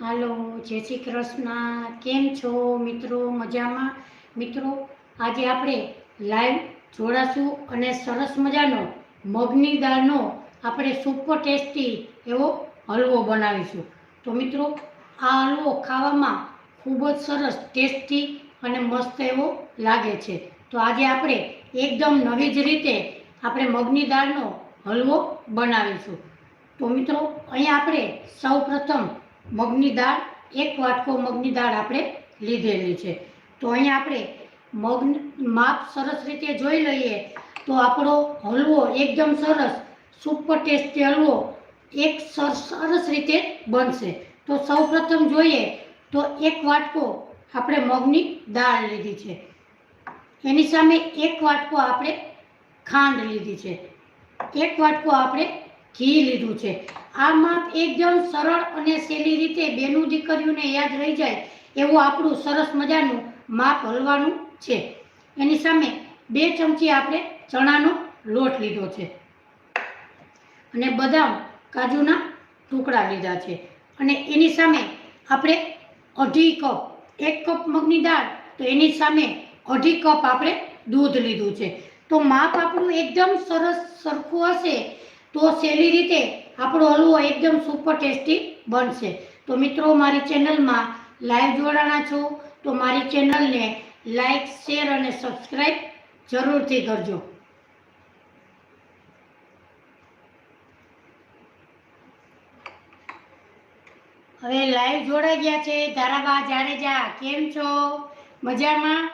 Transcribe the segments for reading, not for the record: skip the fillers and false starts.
હાલો, જય શ્રી કૃષ્ણ. કેમ છો મિત્રો? મજામાં? મિત્રો, આજે આપણે લાઈવ જોડાશું અને સરસ મજાનો મગની દાળનો આપણે સુપર ટેસ્ટી એવો હલવો બનાવીશું. તો મિત્રો, આ હલવો ખાવામાં ખૂબ જ સરસ ટેસ્ટી અને મસ્ત એવો લાગે છે. તો આજે આપણે એકદમ નવી જ રીતે આપણે મગની દાળનો હલવો બનાવીશું. તો મિત્રો, અહીંયા આપણે સૌ પ્રથમ મગની દાળ, એક વાટકો મગની દાળ આપણે લીધેલી છે. તો અહીંયા આપણે મગ માપ સરસ રીતે જોઈ લઈએ તો આપણો હલવો એકદમ સરસ સુપર ટેસ્ટી હલવો એક સરસ રીતે બનશે. તો સૌ પ્રથમ જોઈએ તો એક વાટકો આપણે મગની દાળ લીધી છે, એની સામે એક વાટકો આપણે ખાંડ લીધી છે, એક વાટકો આપણે ઘી લીધું છે. આ માપ એકદમ સરળ અને સહેલી રીતે બેનું દીકરીઓને યાદ રહી જાય એવું આપણું સરસ મજાનું માપ હલવાનું છે. એની સામે 2 ચમચી આપણે ચણાનો લોટ લીધો છે અને બદામ કાજુના ટુકડા લીધા છે. અને એની સામે આપણે 1/2 કપ, 1 કપ મગની દાળ તો એની સામે 1/2 કપ આપણે દૂધ લીધું છે. તો માપ આપણું એકદમ સરસ સરખું હશે તો સહેલી રીતે આપણો હલવો એકદમ સુપર ટેસ્ટી બનશે. તો મિત્રો, મારી ચેનલમાં લાઈવ જોડાણા છો તો મારી ચેનલને લાઈક, શેર અને સબસ્ક્રાઈબ જરૂરથી કરજો. હવે લાઈવ જોડાઈ ગયા છે ધારાબા જાડેજા, કેમ છો? મજામાં?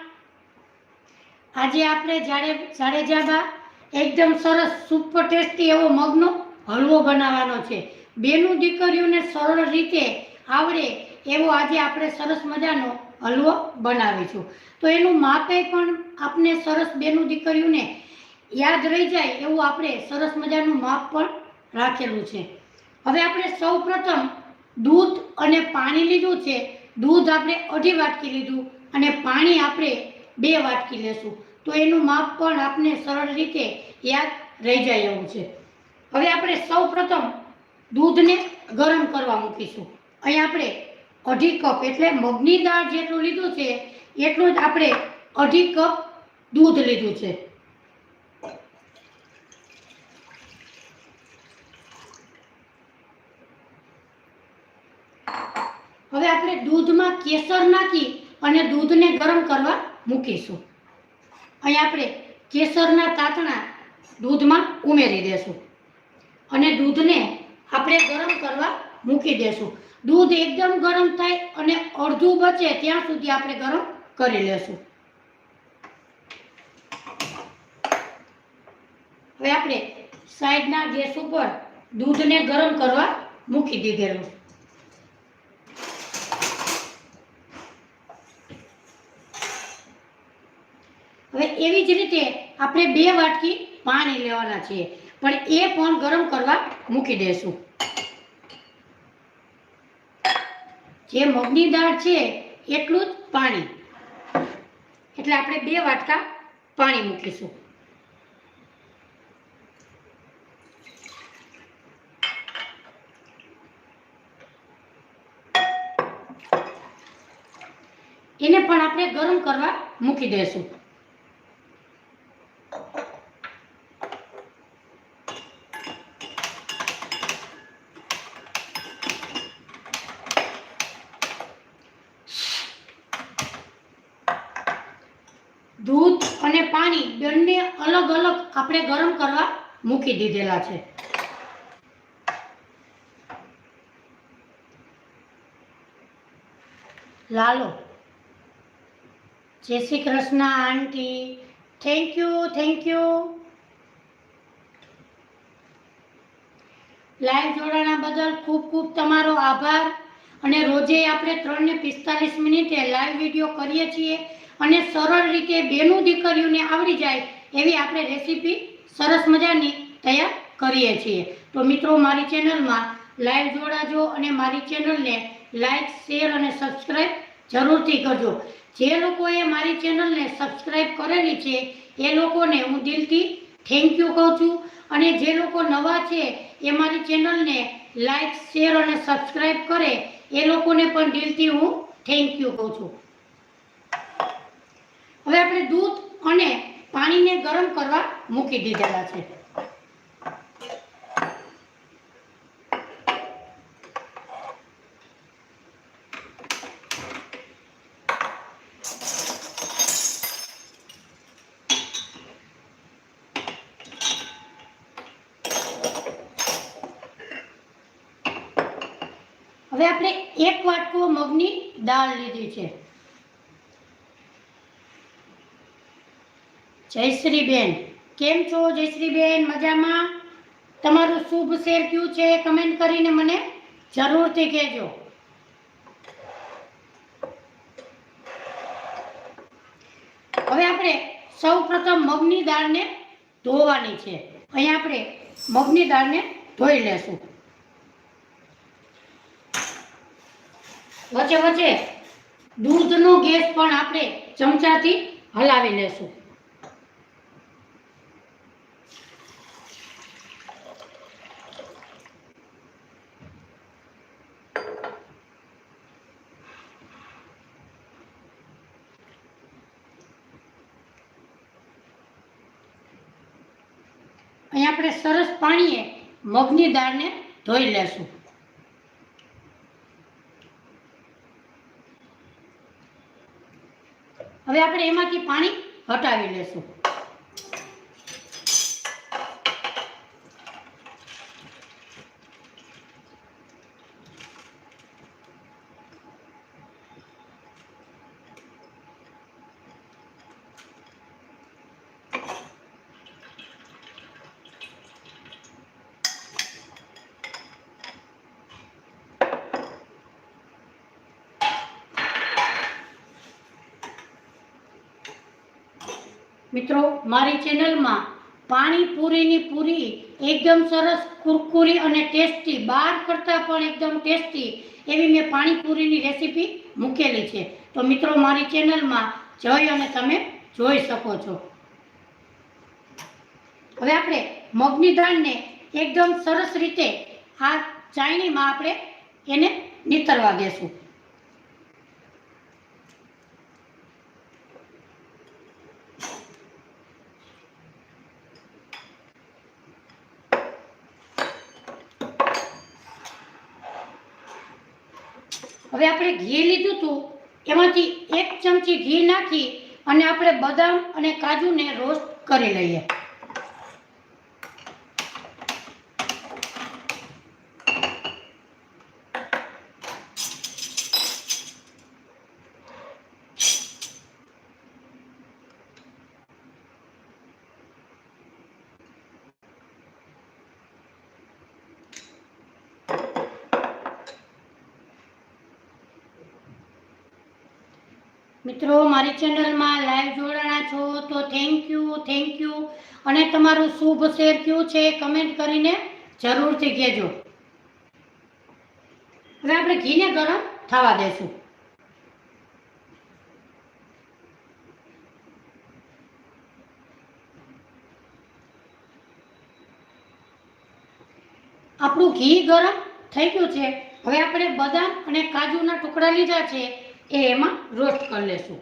આજે આપણે જાડેજાબા એકદમ સરસ સુપર ટેસ્ટી એવો મગનો હલવો બનાવવાનો છે. બેનું દીકરીઓને સરળ રીતે આવડે એવો આજે આપણે સરસ મજાનો હલવો બનાવીશું. તો એનું માપે પણ આપણે સરસ બેનું દીકરીઓને યાદ રહી જાય એવું આપણે સરસ મજાનું માપ પણ રાખેલું છે. હવે આપણે સૌ પ્રથમ દૂધ અને પાણી લીધું છે. દૂધ આપણે 1/2 વાટકી લીધું અને પાણી આપણે 2 વાટકી લેશું. તો એનું માપ પણ આપણે સરળ રીતે યાદ રહી જાય એવું છે. હવે આપણે સૌ પ્રથમ દૂધને ગરમ કરવા મૂકીશું. અહીં આપણે 1/2 કપ એટલે મગની દાળ જેટલું લીધું છે એટલું જ આપણે 1/2 કપ દૂધ લીધું છે. હવે આપણે દૂધમાં કેસર નાખી અને દૂધને ગરમ કરવા મૂકીશું. અહીં આપણે કેસરના તાતણા દૂધમાં ઉમેરી દેશું અને દૂધને આપણે ગરમ કરવા મૂકી દેશું. દૂધ એકદમ ગરમ થાય અને અડધું બચે ત્યાં સુધી આપણે ગરમ કરી લેશું. હવે આપણે સાઈડના ગેસ ઉપર દૂધને ગરમ કરવા મૂકી દીધેલું. હવે એવી જ રીતે આપણે 2 વાટકી પાણી લેવાના છીએ, પણ એ પણ ગરમ કરવા મૂકી દેશું. જે મગની દાળ છે એટલું જ પાણી, એટલે આપણે 2 વાટકા પાણી મૂકીશું. એને પણ આપણે ગરમ કરવા મૂકી દેશું. દૂધ અને પાણી બંને અલગ અલગ આપણે ગરમ કરવા મૂકી દીધેલા છે. લાલો, જય શ્રી કૃષ્ણ આંટી, થેન્ક યુ. લાઈવ જોડાણા બદલ ખૂબ ખૂબ તમારો આભાર. અને રોજે આપણે 3 ને 45 મિનિટે લાઈવ વિડીયો કરીએ છીએ અને સરળ રીતે બેનું દીકરીઓને આવડી જાય એવી આપણે રેસીપી સરસ મજાની તૈયાર કરીએ છીએ. તો મિત્રો, મારી ચેનલમાં લાઈવ જોડાજો અને મારી ચેનલને લાઈક, શેર અને સબસ્ક્રાઈબ જરૂરથી કરજો. જે લોકોએ મારી ચેનલને સબસ્ક્રાઈબ કરેલી છે એ લોકોને હું દિલથી થેન્ક યુ કહું છું. અને જે લોકો નવા છે એ મારી ચેનલને લાઈક, શેર અને સબસ્ક્રાઈબ કરે એ લોકોને પણ દિલથી હું થેન્ક યુ કહું છું. હવે આપણે દૂધ અને પાણીને ગરમ કરવા મૂકી દીધેલા છે. હવે આપણે 1 વાટકો મગની દાળ લીધી છે. જયશ્રીબેન, કેમ છો જયશ્રીબેન? મજામાં? તમારું શુભ શેર કયું છે કમેન્ટ કરીને મને જરૂરથી કહેજો. હવે આપણે સૌપ્રથમ મગની દાળને ધોવાની છે. અહીંયા આપણે મગની દાળને ધોઈ લેશું. વચ્ચે વચ્ચે દૂધનો ગેસ પણ આપણે ચમચાથી હલાવી લેશું. અહીંયા આપણે સરસ પાણીએ મગની દાળને ધોઈ લેશું. હવે આપણે એમાંથી પાણી હટાવી લેશું. મિત્રો, મારી ચેનલમાં પાણીપુરીની પૂરી એકદમ સરસ કુરકુરી અને ટેસ્ટી, બહાર કરતાં પણ એકદમ ટેસ્ટી એવી મેં પાણીપુરીની રેસીપી મૂકેલી છે. તો મિત્રો, મારી ચેનલમાં જઈ અને તમે જોઈ શકો છો. હવે આપણે મગની દાળને એકદમ સરસ રીતે આ ચાળણીમાં આપણે એને નીતરવા દેશું. હવે આપણે ઘી લીધું હતું, એમાંથી 1 ચમચી ઘી નાખી અને આપણે બદામ અને કાજુને રોસ્ટ કરી લઈએ. મિત્રો, મારી ચેનલમાં લાઈવ જોડાણા છો તો થેન્ક યુ. અને તમારું શુભ શેર કયું છે કમેન્ટ કરીને જરૂરથી કહેજો. હવે આપણે ઘીને ગરમ થવા દેશું. આપણું ઘી ગરમ થઈ ગયું છે. હવે આપણે બદામ અને કાજુના ટુકડા લીધા છે એ એમાં રોસ્ટ કરી લેશું.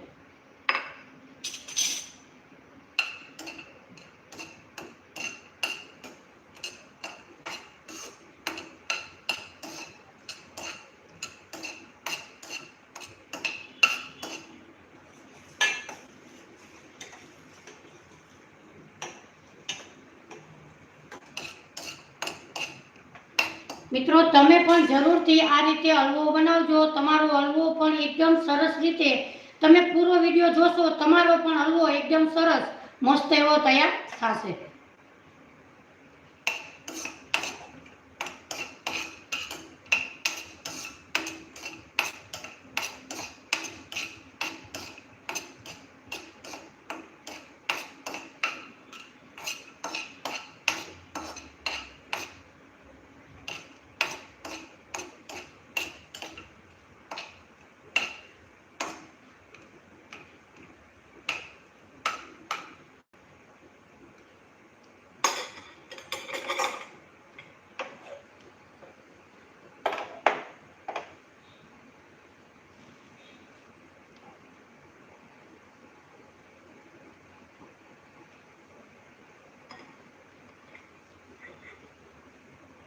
મિત્રો, તમે પણ જરૂરથી આ રીતે હલવો બનાવજો. તમારો હલવો પણ એકદમ સરસ રીતે, તમે પૂરો વિડીયો જોશો, તમારો પણ હલવો એકદમ સરસ મસ્ત એવો તૈયાર થશે.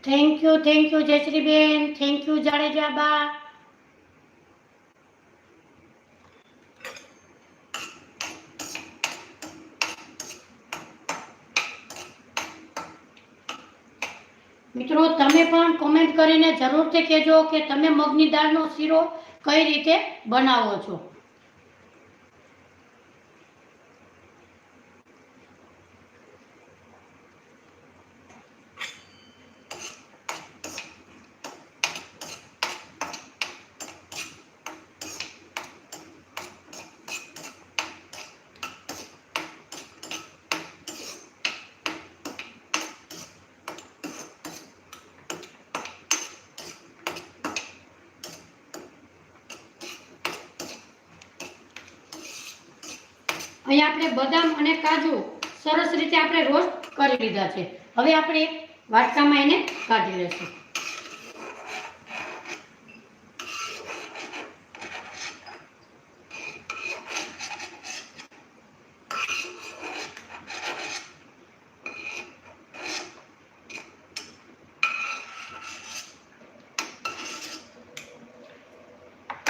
Thank you Jayshreeben, thank you Jadeja બા. મિત્રો તમે પણ કોમેન્ટ કરીને જરૂરથી કહેજો કે તમે મગની દાળનો શીરો કઈ રીતે બનાવો છો. અહીંયા આપણે બદામ અને કાજુ સરસ રીતે આપણે રોસ્ટ કરી લીધા છે. હવે આપણે એક વાટકામાં એને કાઢી લેશું.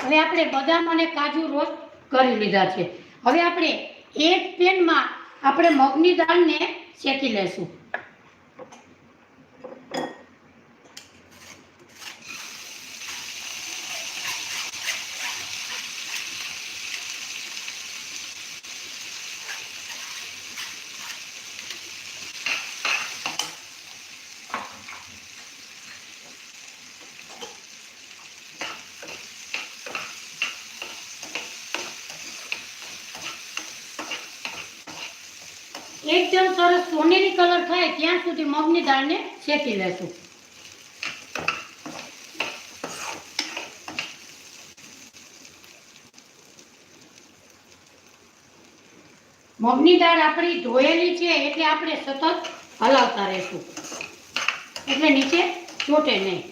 હવે આપણે બદામ અને કાજુ રોસ્ટ કરી લીધા છે. હવે આપણે એક પેનમાં આપણે મગની દાળને શેકી લેશું. એકદમ સરસ સોનેરી કલર થાય ત્યાં સુધી મગની દાળને શેકી લેશું. મગની દાળ આપણી ધોયેલી છે એટલે આપણે સતત હલાવતા રહેશું એટલે નીચે ચોટે નહીં.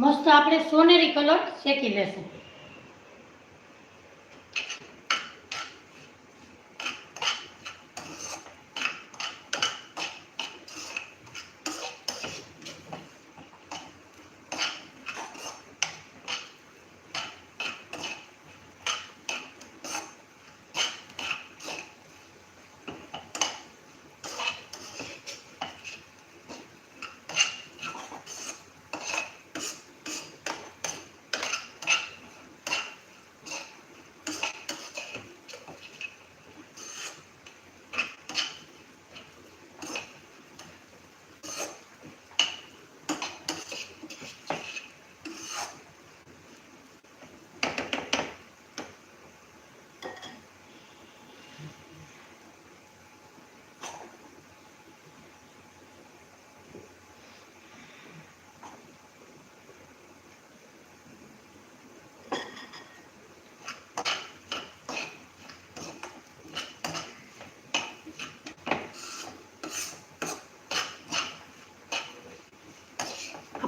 મસ્ત આપણે સોનેરી કલર શેકી લેશું.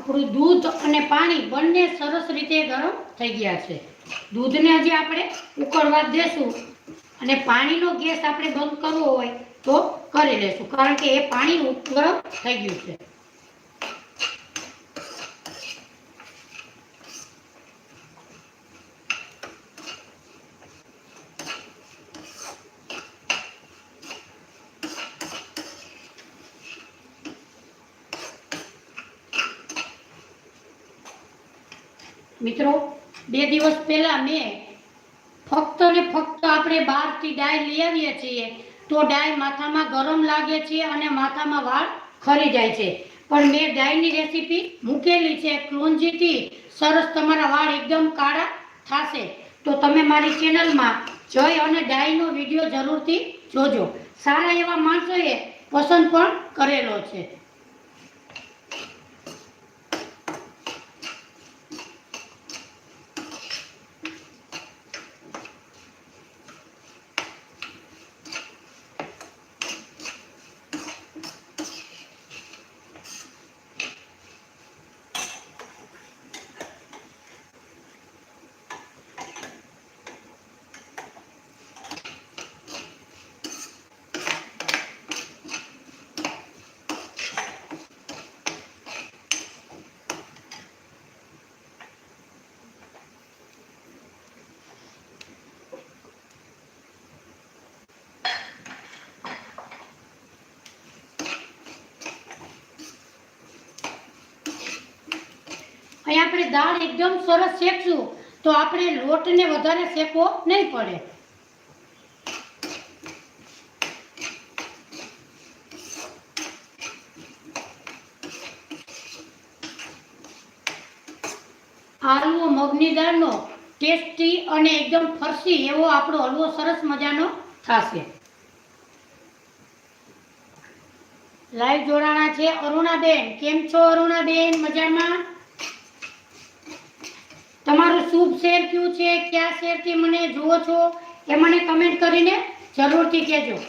આપણું દૂધ અને પાણી બંને સરસ રીતે ગરમ થઈ ગયા છે. દૂધને હજી આપણે ઉકળવા દેશું અને પાણીનો ગેસ આપણે બંધ કરવો હોય તો કરી લેશું કારણ કે એ પાણી ગરમ થઈ ગયું છે. મિત્રો 2 દિવસ પહેલા મેં ફક્ત ને ફક્ત આપણે બહારથી ડાય લઈ આવીએ છીએ તો ડાય માથામાં ગરમ લાગે છે અને માથામાં વાળ ખરી જાય છે. પણ મેં ડાયની રેસીપી મૂકેલી છે ક્લોન્જીથી સરસ તમારા વાળ એકદમ કાળા થશે. તો તમે મારી ચેનલમાં જય અને ડાયનો વિડીયો જરૂરથી જોજો. સારા એવા માણસોએ પસંદ પણ કરેલો છે. અહીં આપણે દાળ એકદમ સરસ શેકશું તો આપણે લોટને વધારે શેકવો નહીં પડે. આ હલવો મગની દાળનો ટેસ્ટી અને એકદમ ફરસી એવો આપણો હલવો સરસ મજાનો થશે. લાઈવ જોડાણા છે અરુણાબેન. કેમ છો અરુણાબેન? મજામાં? તમારું શુભ શહેર કયું છે? કયા શહેરથી મને જુઓ છો એ મને કમેન્ટ કરીને જરૂરથી કહેજો.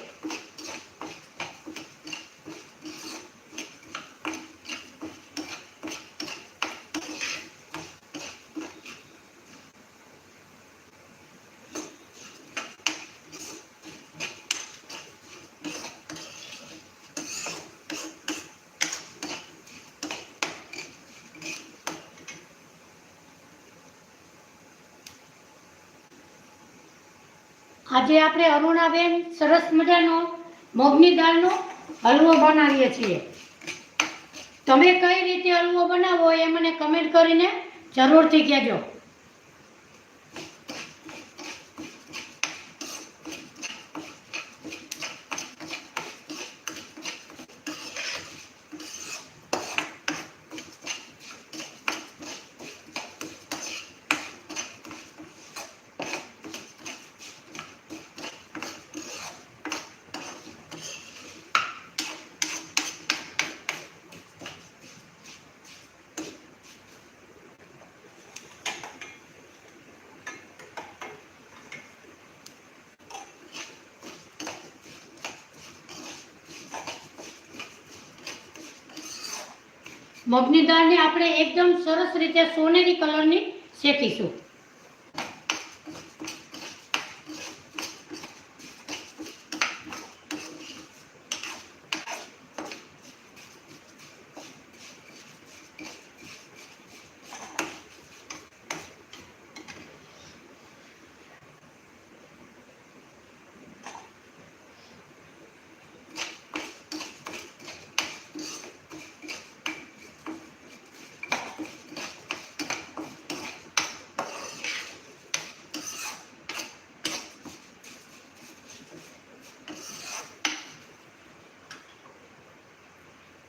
આજે આપણે અરુણાબેન સરસ મજાનો મગની દાળનો હલવો બનાવીએ છીએ. તમે કઈ રીતે હલવો બનાવો એ મને કમેન્ટ કરીને જરૂરથી કહેજો. મગની દાળને આપણે એકદમ સરસ રીતે સોનેરી કલરની શેકીશું.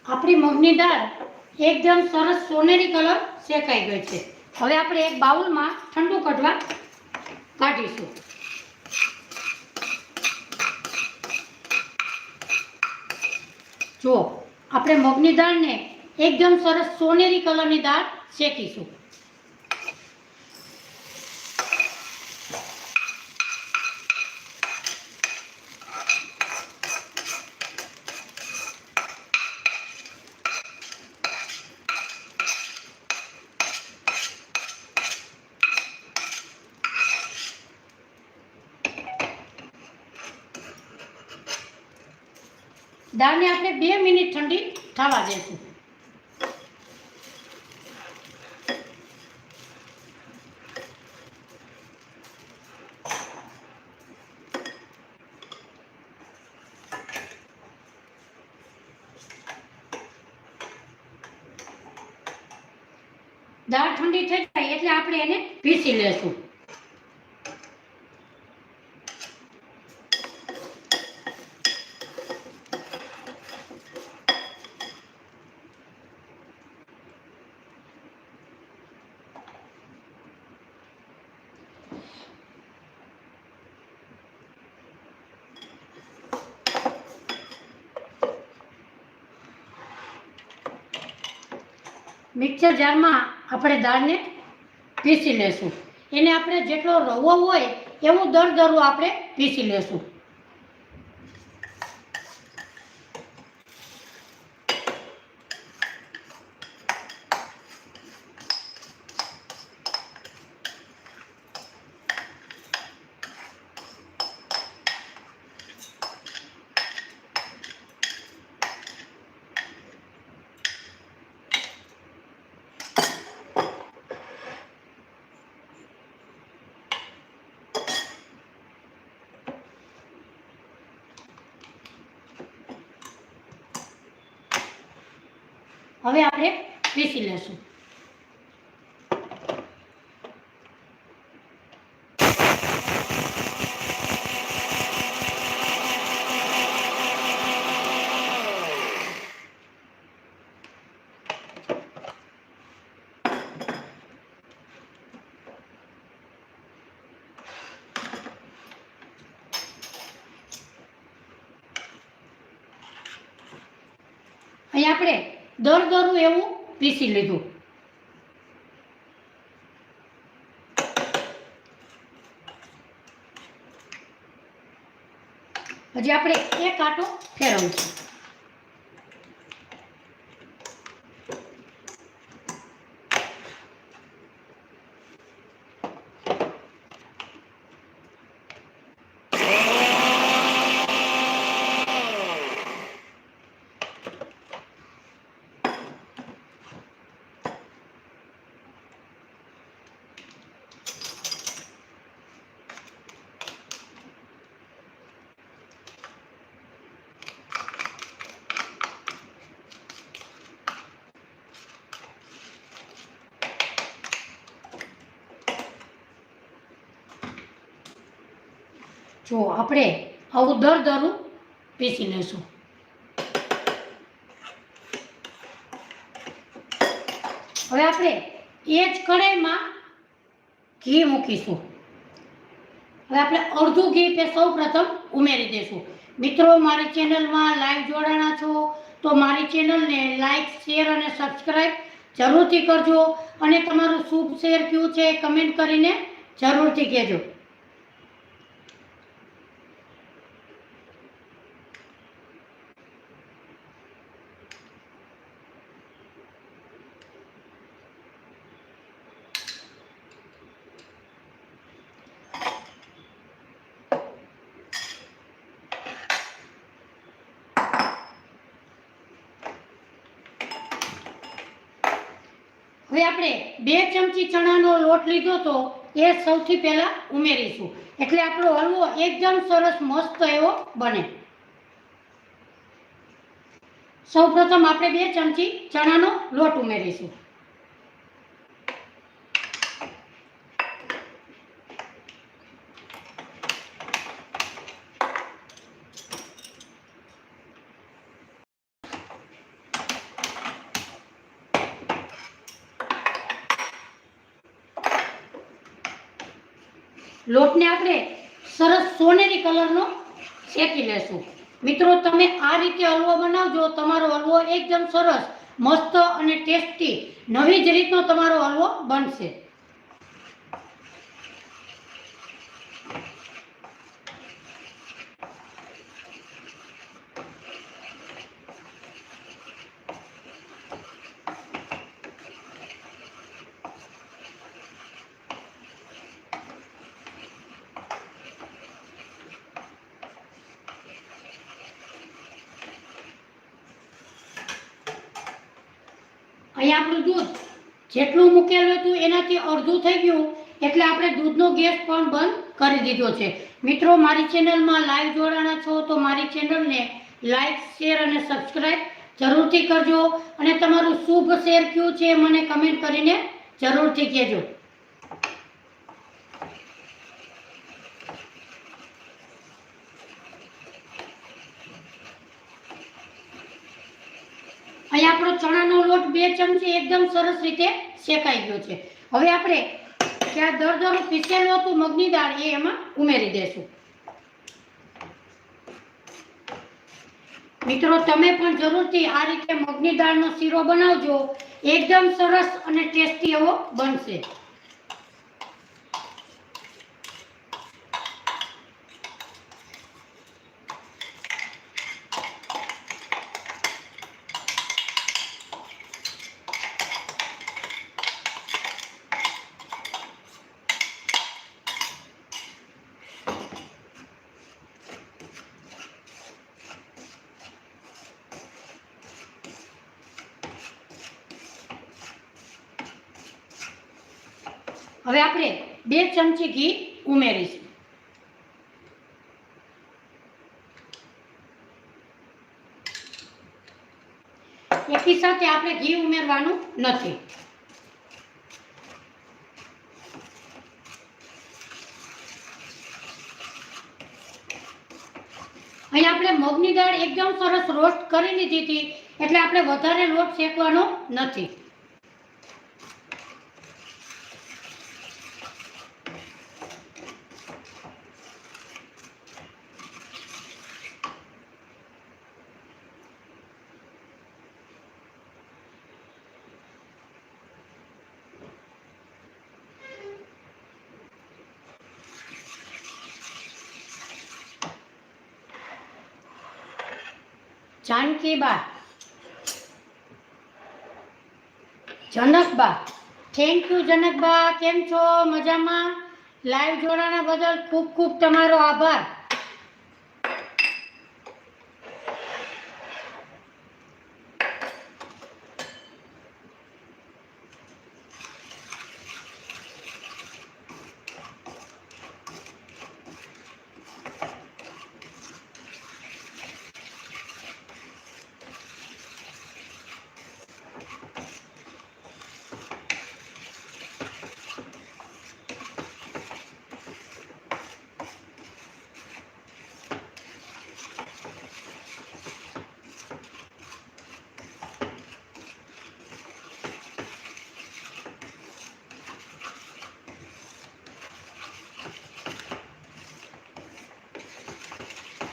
આપણી મગની દાળ એકદમ સરસ સોનેરી કલર શેકાઈ ગઈ છે. હવે આપણે એક બાઉલમાં ઠંડુ કઢવા કાઢીશું. જો આપણે મગની દાળને એકદમ સરસ સોનેરી કલરની દાળ શેકીશું. દાળને આપણે 2 મિનિટ ઠંડી થવા દઈશું. દાળ ઠંડી થઈ જાય એટલે આપણે એને પીસી લેશું. મિક્સર જારમાં આપણે દાળને પીસી લેશું. એને આપણે જેટલો રવો હોય એવું દરદરું આપણે પીસી લેશું. હવે આપણે પીસી લેશું. અહીં આપણે દરદરું એવું પીસી લીધું. હજી આપણે એક આંટો ફેરવશું. જો આપણે આવું દરદરું પીસી લેશું. હવે આપણે એ જ કઢાઈમાં ઘી મૂકીશું. હવે આપણે અડધું ઘી સૌ પ્રથમ ઉમેરી દઈશું. મિત્રો, મારી ચેનલમાં લાઈવ જોડાણા છો તો મારી ચેનલને લાઈક, શેર અને સબસ્ક્રાઈબ જરૂરથી કરજો અને તમારું શુભ શેર કયું છે કમેન્ટ કરીને જરૂરથી કહેજો. હવે આપણે 2 ચમચી ચણાનો લોટ લીધો તો એ સૌથી પહેલા ઉમેરીશું, એટલે આપણો હલવો એકદમ સરસ મસ્ત એવો બને. સૌપ્રથમ આપણે 2 ચમચી ચણાનો લોટ ઉમેરીશું. લોટને આપણે સરસ સોનેરી કલરનો શેકી લેશું. મિત્રો, તમે આ રીતે હલવો બનાવજો, તમારો હલવો એકદમ સરસ મસ્ત અને ટેસ્ટી નવી જ રીતનો તમારો હલવો બનશે. અહીં આપણું દૂધ જેટલું મૂકેલું હતું એનાથી અડધું થઈ ગયું, એટલે આપણે દૂધનો ગેસ પણ બંધ કરી દીધો છે. મિત્રો, મારી ચેનલમાં લાઈવ જોડાણા છો તો મારી ચેનલને લાઈક, શેર અને સબસ્ક્રાઈબ જરૂરથી કરજો અને તમારું શુભ શેર કયું છે મને કમેન્ટ કરીને જરૂરથી કહેજો. અહીં આપણો ચણાનો લોટ 2 ચમચી એકદમ સરસ રીતે શેકાઈ ગયો છે. હવે આપણે જ્યાં દરદરું પીસેલું હતું મગની દાળ એ એમાં ઉમેરી દેશું. મિત્રો, તમે પણ જરૂરથી આ રીતે મગની દાળનો શીરો બનાવજો, એકદમ સરસ અને ટેસ્ટી એવો બનશે. હવે આપણે 2 ચમચી ઘી ઉમેરીશું. એકી સાથે આપણે ઘી ઉમેરવાનું નથી. અહીં આપણે મગની દાળ એકદમ સરસ રોસ્ટ કરી લીધી હતી, એટલે આપણે વધારે લોટ શેકવાનો નથી. જાનકીબા, જનકબા, થેન્ક યુ જનકબા. કેમ છો? મજામાં? લાઈવ જોડાણા બદલ ખૂબ ખૂબ તમારો આભાર.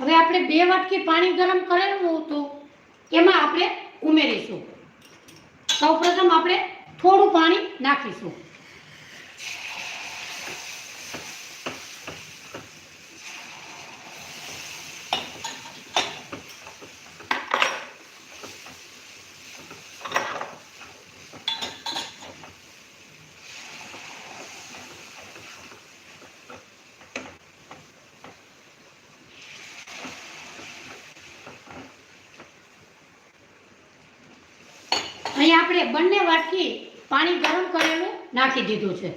હવે આપણે 2 વાટકી પાણી ગરમ કરેલું હતું, એમાં આપણે ઉમેરીશું. સૌપ્રથમ આપણે થોડું પાણી નાખીશું. અહીં આપણે બંને વાટકી પાણી ગરમ કરેલું નાખી દીધું છે.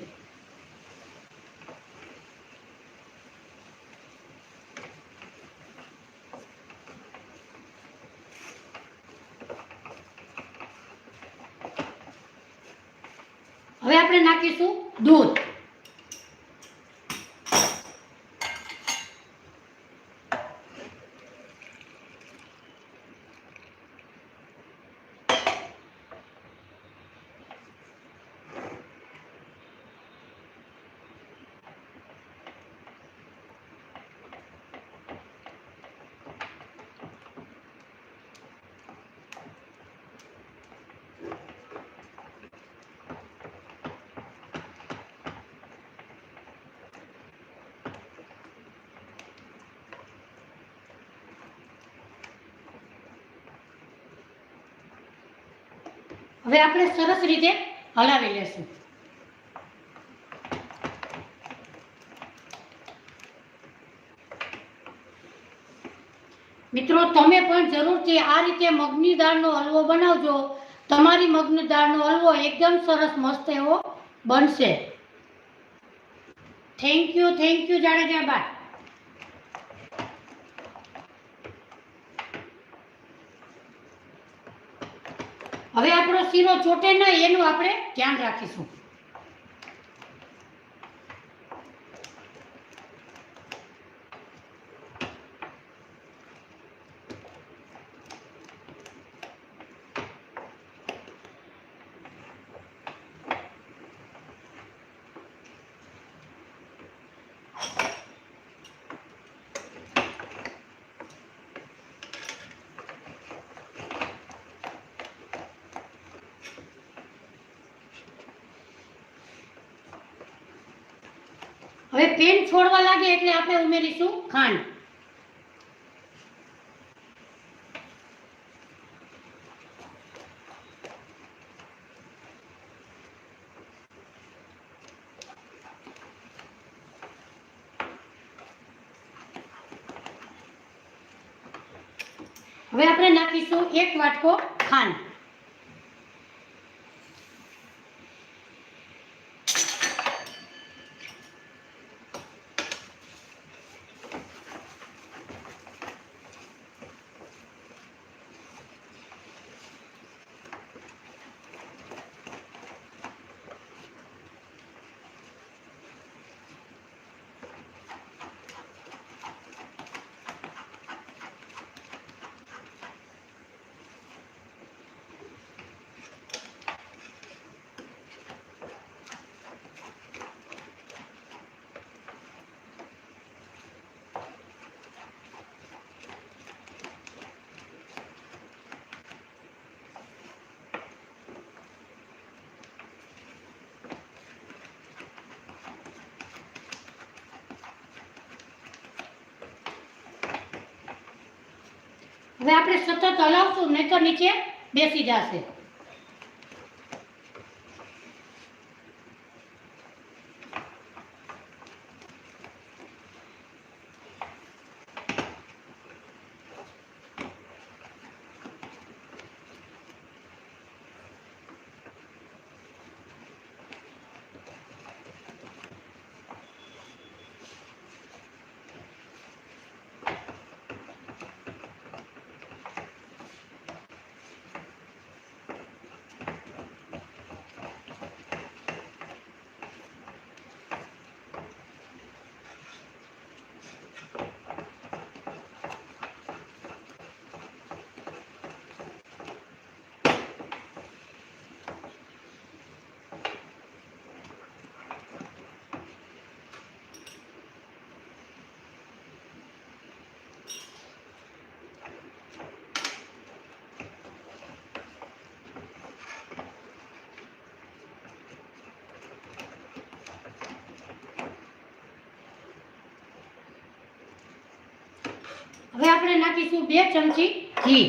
હવે આપણે નાખીશું દૂધ. હવે આપણે સરસ રીતે હલાવી લેશું. મિત્રો, તમે પણ જરૂરથી આ રીતે મગની દાળનો હલવો બનાવજો. તમારી મગની દાળનો હલવો એકદમ સરસ મસ્ત એવો બનશે. થેન્ક યુ જાડેજાબા. હવે આપણો શીરો ચોટે નહીં એનું આપણે ધ્યાન રાખીશું. હવે પેન છોડવા લાગે એટલે આપણે ઉમેરીશું ખાંડ. હવે આપણે નાખીશું 1 વાટકો ખાંડ. હવે આપણે સતત હલાવશું નહીં તો નીચે બેસી જશે. હવે આપણે નાખીશું 2 ચમચી ઘી.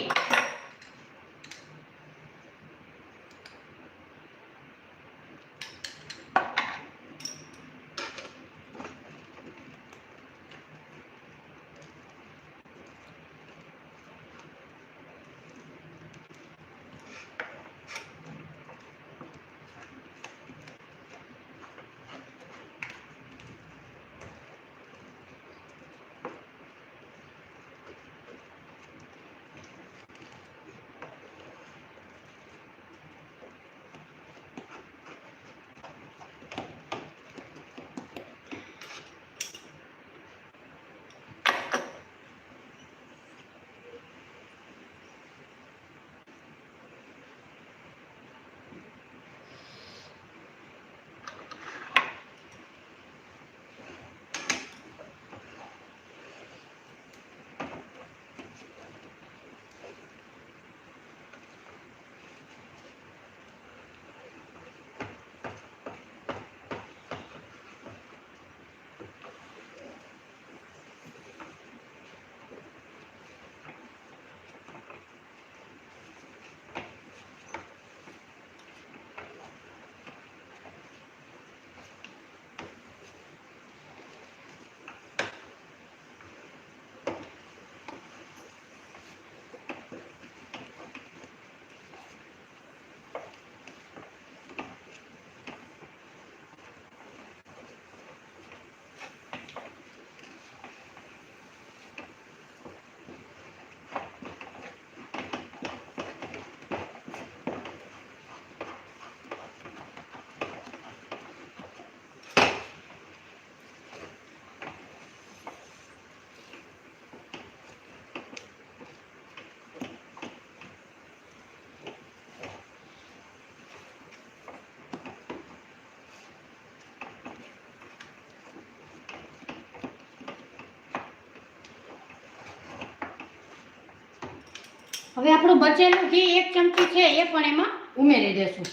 હવે આપણું બચેલું ઘી 1 ચમચી છે એ પણ એમાં ઉમેરી દેશું.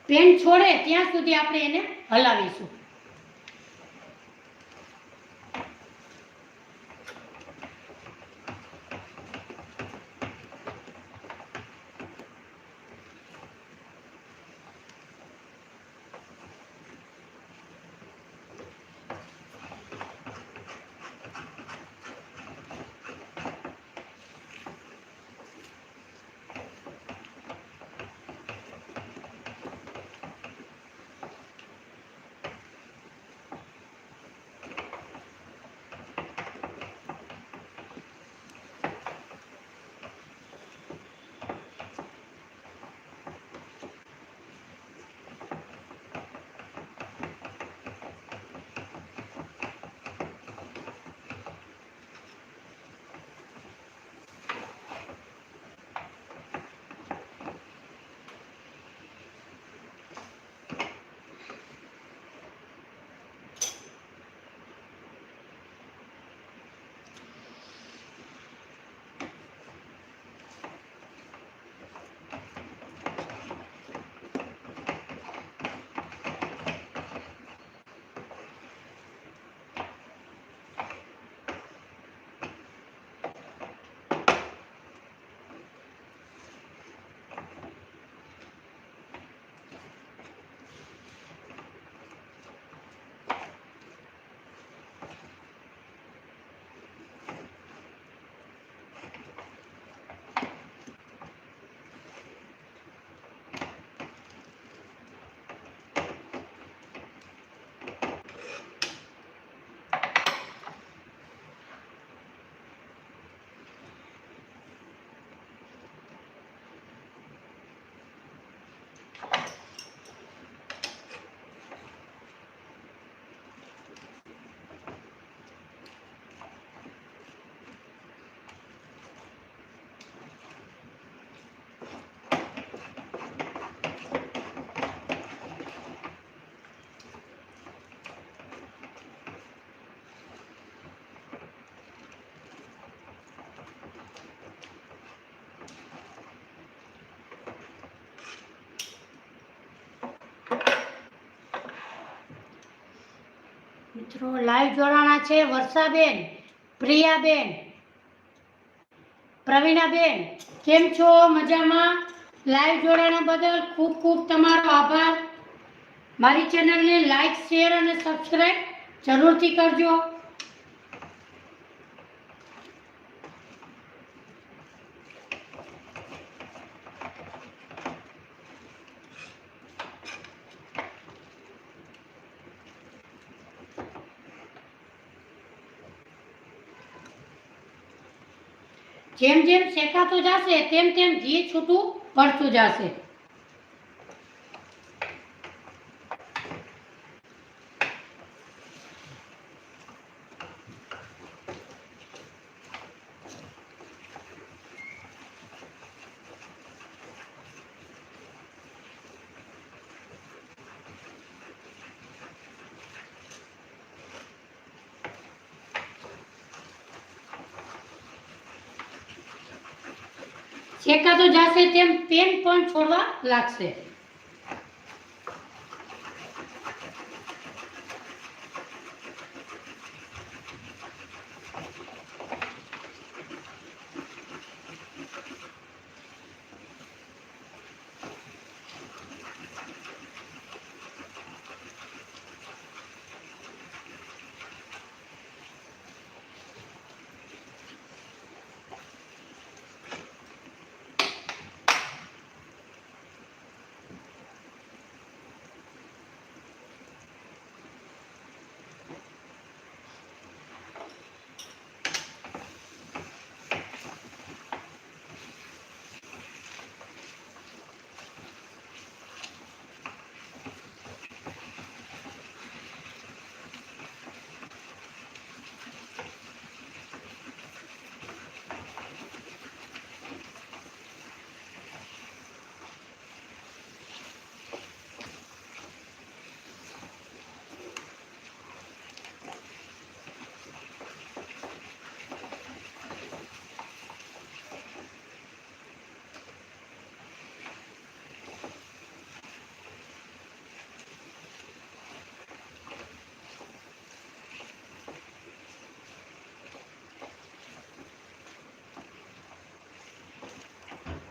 પેન છોડે ત્યાં સુધી આપણે એને હલાવીશું. મિત્રો લાઈવ જોડાણા છે વર્ષાબેન, પ્રિયાબેન, પ્રવીણાબેન. કેમ છો? મજામાં? લાઈવ જોડાણા બદલ ખૂબ ખૂબ તમારો આભાર. મારી ચેનલને લાઈક, શેર અને સબસ્ક્રાઈબ જરૂરથી કરજો. જેમ જેમ શેકાતું જશે તેમ તેમ ઘી છૂટું પડતું જશે. શેકાતું જશે તેમ પેન પણ છોડવા લાગશે.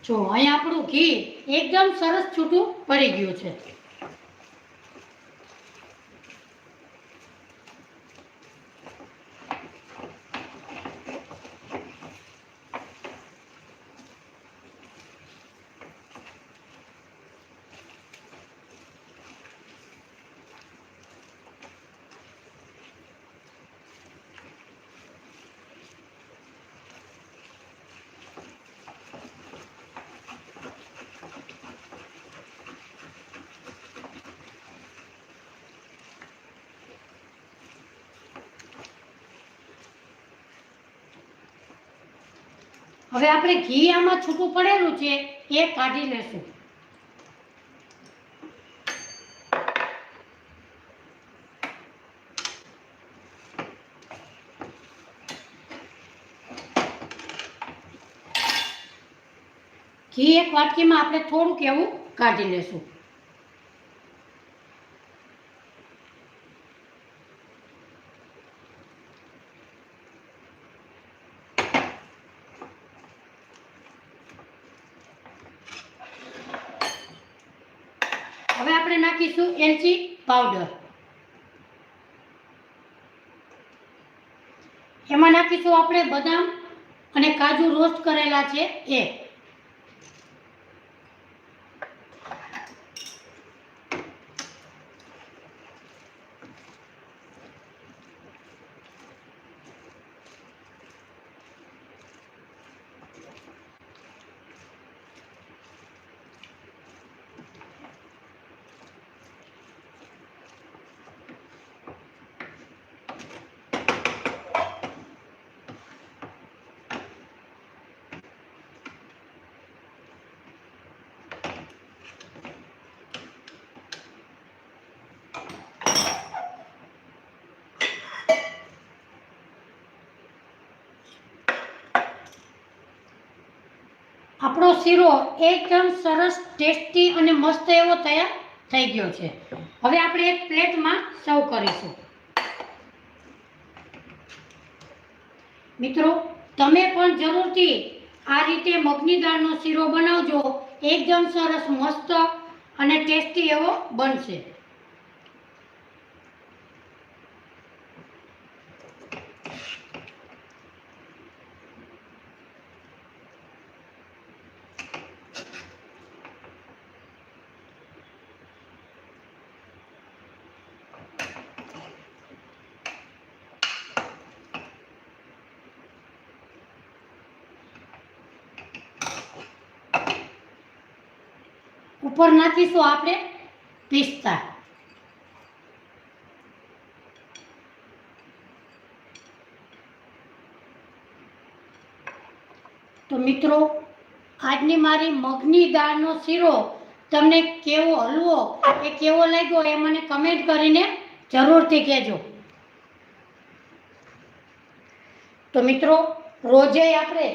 જો અહીંયા આપણું ઘી એકદમ સરસ છૂટું પડી ગયું છે. હવે આપણે ઘી આમાં છૂટું પડેલું છે એ કાઢી લેશું. ઘી એક વાટકીમાં આપણે થોડુંક એવું કાઢી લેશું. હવે આપણે નાખીશું એલચી પાવડર. એમાં નાખીશું આપણે બદામ અને કાજુ રોસ્ટ કરેલા છે એ. આપણો શીરો એકદમ સરસ ટેસ્ટી અને મસ્ત એવો તૈયાર થઈ ગયો છે. હવે આપણે એક પ્લેટમાં સર્વ કરીશું. મિત્રો, તમે પણ જરૂરથી આ રીતે મગની દાળનો શીરો બનાવજો. એકદમ સરસ મસ્ત અને ટેસ્ટી એવો બનશે. ઉપર નાખીશું આપણે પિસ્તા. તો મિત્રો, આજની મારી મગની દાળનો શીરો તમને કેવો હલવો એ કેવો લાગ્યો એ મને કમેન્ટ કરીને જરૂરથી કહેજો. તો મિત્રો, રોજે આપણે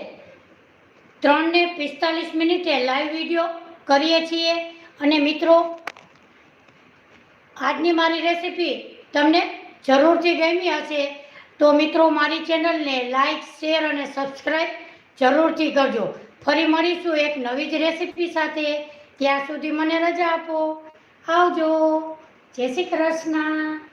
3 ને 45 મિનિટે લાઈવ વિડીયો કરીએ છીએ. અને મિત્રો, આજની મારી રેસીપી તમને જરૂરથી ગમી હશે. તો મિત્રો, મારી ચેનલને લાઈક, શેર અને સબસ્ક્રાઈબ જરૂરથી કરજો. ફરી મળીશું એક નવી જ રેસીપી સાથે. ત્યાં સુધી મને રજા આપો. આવજો. જય શ્રી કૃષ્ણ.